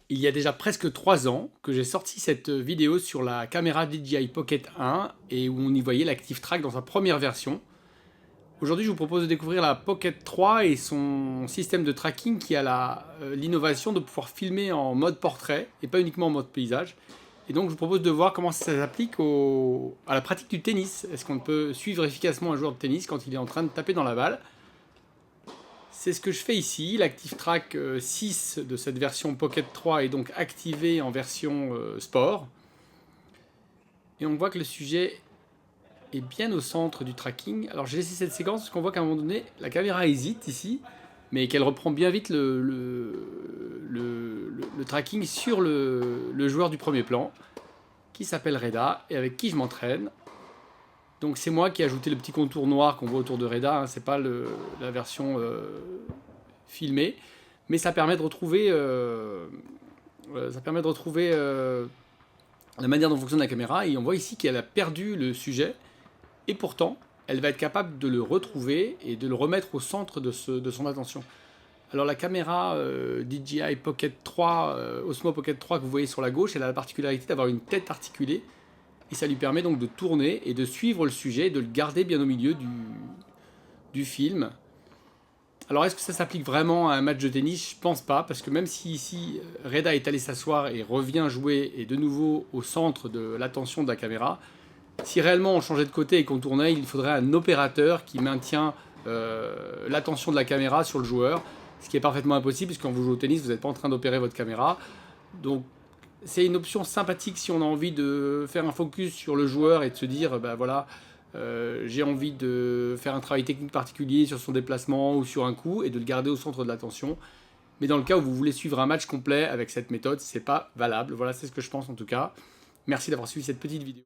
Il y a déjà presque 3 ans que j'ai sorti cette vidéo sur la caméra DJI Pocket 1 et où on y voyait l'Active Track dans sa première version. Aujourd'hui, je vous propose de découvrir la Pocket 3 et son système de tracking qui a l'innovation de pouvoir filmer en mode portrait et pas uniquement en mode paysage. Et donc, je vous propose de voir comment ça s'applique à la pratique du tennis. Est-ce qu'on peut suivre efficacement un joueur de tennis quand il est en train de taper dans la balle? C'est ce que je fais ici. L'Active Track 6 de cette version Pocket 3 est donc activé en version sport. Et on voit que le sujet est bien au centre du tracking. Alors j'ai laissé cette séquence parce qu'on voit qu'à un moment donné, la caméra hésite ici, mais qu'elle reprend bien vite le tracking sur le joueur du premier plan, qui s'appelle Reda, et avec qui je m'entraîne. Donc c'est moi qui ai ajouté le petit contour noir qu'on voit autour de Reda, hein, c'est pas la version filmée, mais ça permet de retrouver, la manière dont fonctionne la caméra, et on voit ici qu'elle a perdu le sujet, et pourtant elle va être capable de le retrouver et de le remettre au centre de son attention. Alors la caméra DJI Pocket 3, Osmo Pocket 3 que vous voyez sur la gauche, elle a la particularité d'avoir une tête articulée, et ça lui permet donc de tourner et de suivre le sujet, et de le garder bien au milieu du film. Alors est-ce que ça s'applique vraiment à un match de tennis? Je pense pas, parce que même si ici Reda est allé s'asseoir et revient jouer et de nouveau au centre de l'attention de la caméra, si réellement on changeait de côté et qu'on tournait, il faudrait un opérateur qui maintient l'attention de la caméra sur le joueur, ce qui est parfaitement impossible, puisque quand vous jouez au tennis, vous n'êtes pas en train d'opérer votre caméra. Donc c'est une option sympathique si on a envie de faire un focus sur le joueur et de se dire, bah voilà, j'ai envie de faire un travail technique particulier sur son déplacement ou sur un coup et de le garder au centre de l'attention. Mais dans le cas où vous voulez suivre un match complet avec cette méthode, c'est pas valable. Voilà, c'est ce que je pense en tout cas. Merci d'avoir suivi cette petite vidéo.